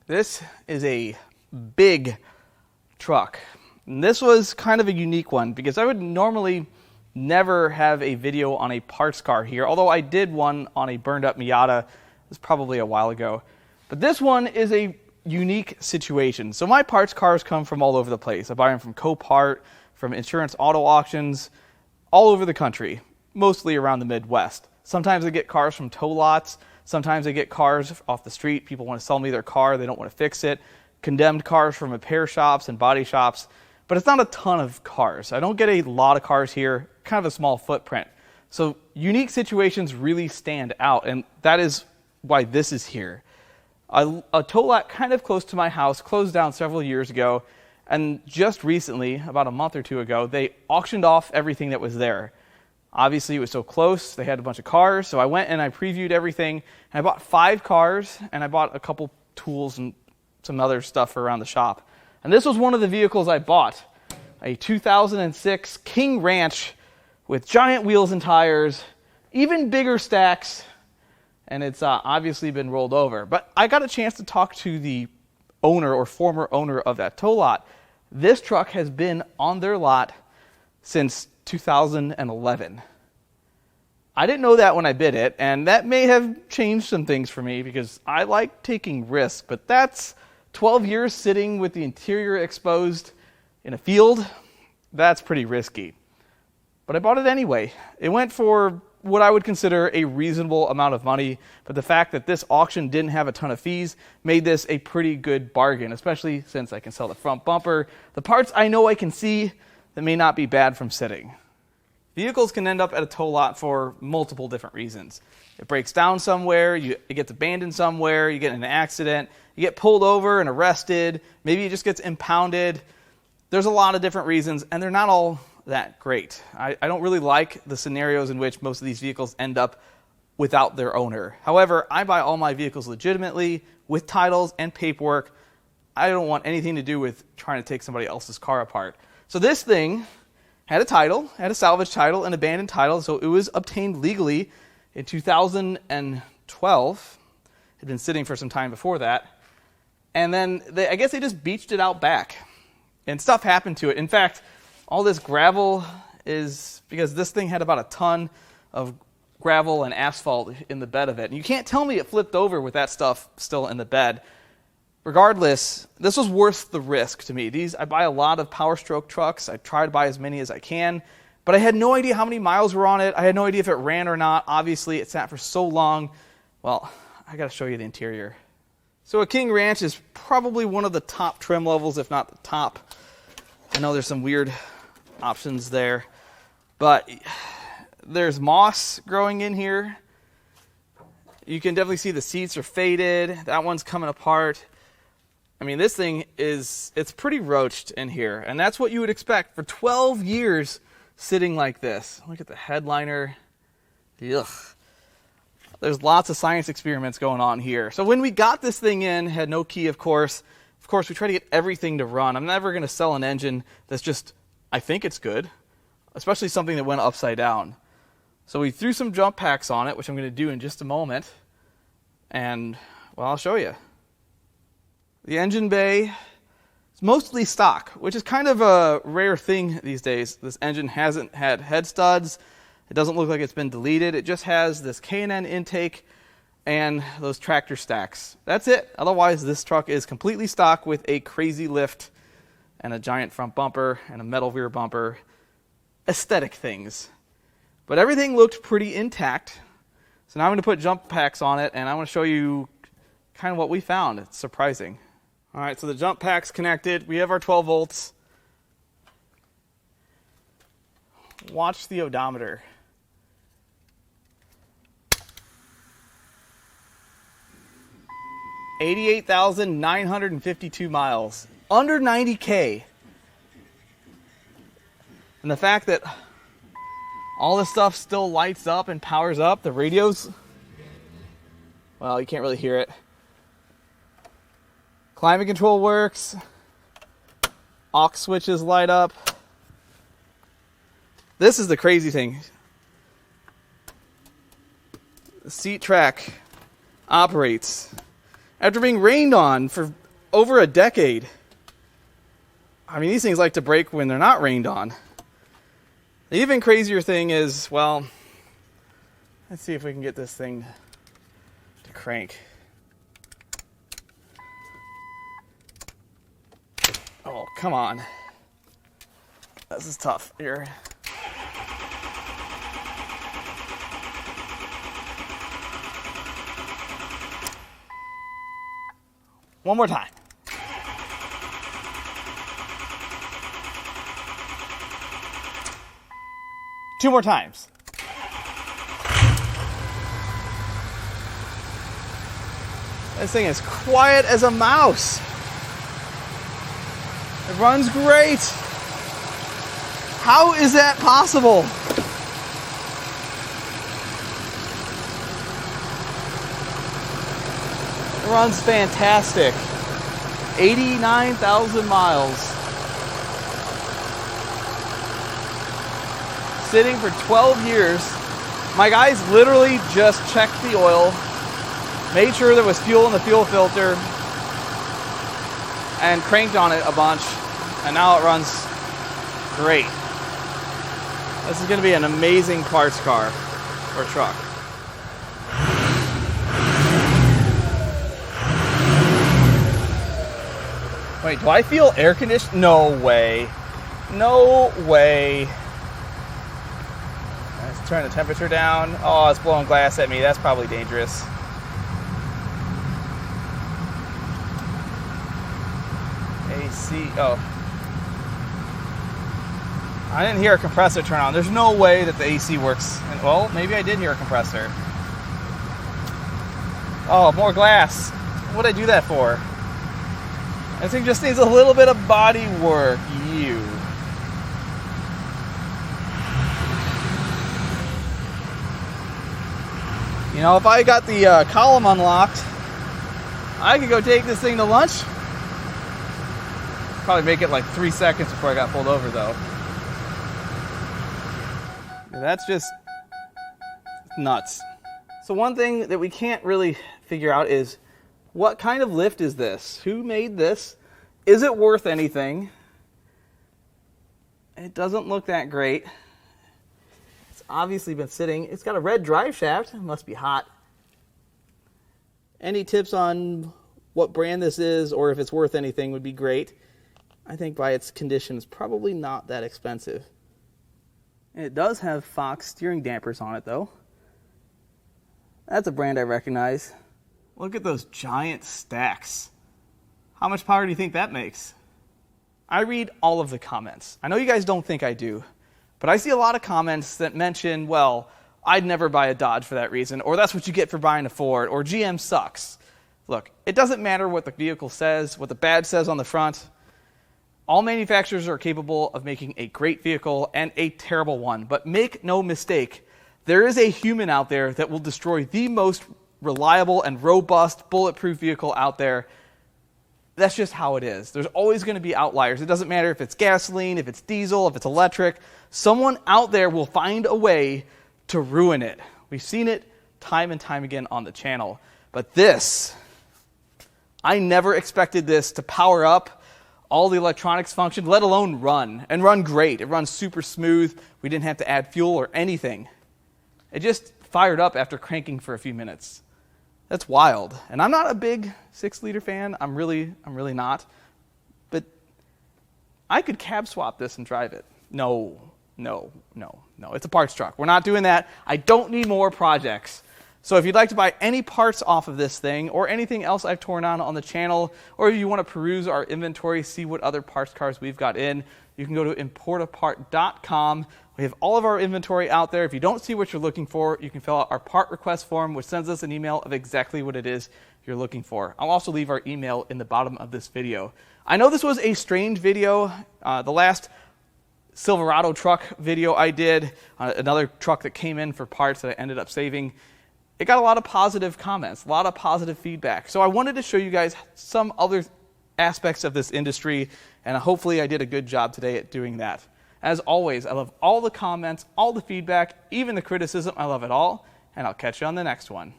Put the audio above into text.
This is a big truck. And this was kind of a unique one because I would normally never have a video on a parts car here, although I did one on a burned up Miata. It was probably a while ago. But this one is a unique situation. So my parts cars come from all over the place. I buy them from Copart, from insurance auto auctions, all over the country, mostly around the Midwest. Sometimes I get cars from tow lots. Sometimes I get cars off the street. People want to sell me their car. They don't want to fix it. Condemned cars from repair shops and body shops. But it's not a ton of cars. I don't get a lot of cars here, kind of a small footprint. So unique situations really stand out, and that is why this is here. A tow lot kind of close to my house closed down several years ago, and just recently, about a month or two ago, they auctioned off everything that was there. Obviously, it was so close. They had a bunch of cars, so I went and I previewed everything. And I bought 5 cars, and I bought a couple tools and some other stuff for around the shop. And this was one of the vehicles I bought, a 2006 King Ranch with giant wheels and tires, even bigger stacks, and it's obviously been rolled over. But I got a chance to talk to the owner or former owner of that tow lot. This truck has been on their lot since 2011. I didn't know that when I bid it, and that may have changed some things for me because I like taking risks, but that's 12 years sitting with the interior exposed in a field. That's pretty risky. But I bought it anyway. It went for what I would consider a reasonable amount of money, but the fact that this auction didn't have a ton of fees made this a pretty good bargain, especially since I can sell the front bumper, the parts I know I can see that may not be bad from sitting. Vehicles can end up at a tow lot for multiple different reasons. It breaks down somewhere, it gets abandoned somewhere, you get in an accident, you get pulled over and arrested, maybe it just gets impounded. There's a lot of different reasons, and they're not all that great. I don't really like the scenarios in which most of these vehicles end up without their owner. However, I buy all my vehicles legitimately, with titles and paperwork. I don't want anything to do with trying to take somebody else's car apart. So this thing had a title, had a salvage title, an abandoned title, so it was obtained legally in 2012. It had been sitting for some time before that. And then I guess they just beached it out back. And stuff happened to it. In fact, all this gravel is because this thing had about a ton of gravel and asphalt in the bed of it. And you can't tell me it flipped over with that stuff still in the bed. Regardless, this was worth the risk to me. I buy a lot of Powerstroke trucks. I try to buy as many as I can, but I had no idea how many miles were on it. I had no idea if it ran or not. Obviously, it sat for so long. Well, I got to show you the interior. So a King Ranch is probably one of the top trim levels, if not the top. I know there's some weird options there, but there's moss growing in here. You can definitely see the seats are faded. That one's coming apart. I mean, this thing it's pretty roached in here, and that's what you would expect for 12 years sitting like this. Look at the headliner. Ugh. There's lots of science experiments going on here. So when we got this thing in, had no key, of course, we try to get everything to run. I'm never going to sell an engine that's just, I think it's good, especially something that went upside down. So we threw some jump packs on it, which I'm going to do in just a moment, and, well, I'll show you. The engine bay is mostly stock, which is kind of a rare thing these days. This engine hasn't had head studs. It doesn't look like it's been deleted. It just has this K&N intake and those tractor stacks. That's it. Otherwise, this truck is completely stock with a crazy lift and a giant front bumper and a metal rear bumper. Aesthetic things. But everything looked pretty intact. So now I'm going to put jump packs on it, and I want to show you kind of what we found. It's surprising. All right, so the jump pack's connected. We have our 12 volts. Watch the odometer. $88,952 miles. Under 90K. And the fact that all this stuff still lights up and powers up, the radios, well, you can't really hear it. Climate control works. Aux switches light up. This is the crazy thing. The seat track operates. after being rained on for over a decade. I mean, these things like to break when they're not rained on. The even crazier thing is, well, let's see if we can get this thing to crank. Oh, come on. This is tough here. One more time. Two more times. This thing is quiet as a mouse. It runs great. How is that possible? It runs fantastic. 89,000 miles. Sitting for 12 years. My guys literally just checked the oil, made sure there was fuel in the fuel filter, and cranked on it a bunch, and now it runs great. This is going to be an amazing parts car or truck. Wait, do I feel air conditioning? No way. No way. Let's turn the temperature down. Oh, it's blowing glass at me. That's probably dangerous. AC. Oh. I didn't hear a compressor turn on. There's no way that the AC works. Well, maybe I did hear a compressor. Oh, more glass. What did I do that for? This thing just needs a little bit of body work. You know, if I got the column unlocked, I could go take this thing to lunch. Probably make it like 3 seconds before I got pulled over, though. That's just nuts. So one thing that we can't really figure out is, what kind of lift is this? Who made this? Is it worth anything? It doesn't look that great. It's obviously been sitting. It's got a red drive shaft. It must be hot. Any tips on what brand this is or if it's worth anything would be great. I think by its condition, it's probably not that expensive. And it does have Fox steering dampers on it, though. That's a brand I recognize. Look at those giant stacks. How much power do you think that makes? I read all of the comments. I know you guys don't think I do, but I see a lot of comments that mention, well, I'd never buy a Dodge for that reason, or that's what you get for buying a Ford, or GM sucks. Look, it doesn't matter what the vehicle says, what the badge says on the front. All manufacturers are capable of making a great vehicle and a terrible one, but make no mistake, there is a human out there that will destroy the most reliable and robust bulletproof vehicle out there. That's just how it is. There's always going to be outliers. It doesn't matter if it's gasoline, if it's diesel, if it's electric. Someone out there will find a way to ruin it. We've seen it time and time again on the channel. But this, I never expected this to power up, all the electronics function, let alone run, and run great. It runs super smooth. We didn't have to add fuel or anything. It just fired up after cranking for a few minutes. That's wild. And I'm not a big 6-liter fan. I'm really not. But I could cab swap this and drive it. No. It's a parts truck. We're not doing that. I don't need more projects. So if you'd like to buy any parts off of this thing or anything else I've torn on the channel, or if you want to peruse our inventory, see what other parts cars we've got in, you can go to Importapart.com. We have all of our inventory out there. If you don't see what you're looking for, you can fill out our part request form, which sends us an email of exactly what it is you're looking for. I'll also leave our email in the bottom of this video. I know this was a strange video. The last Silverado truck video I did, another truck that came in for parts that I ended up saving, it got a lot of positive comments, a lot of positive feedback. So I wanted to show you guys some other aspects of this industry, and hopefully I did a good job today at doing that. As always, I love all the comments, all the feedback, even the criticism. I love it all, and I'll catch you on the next one.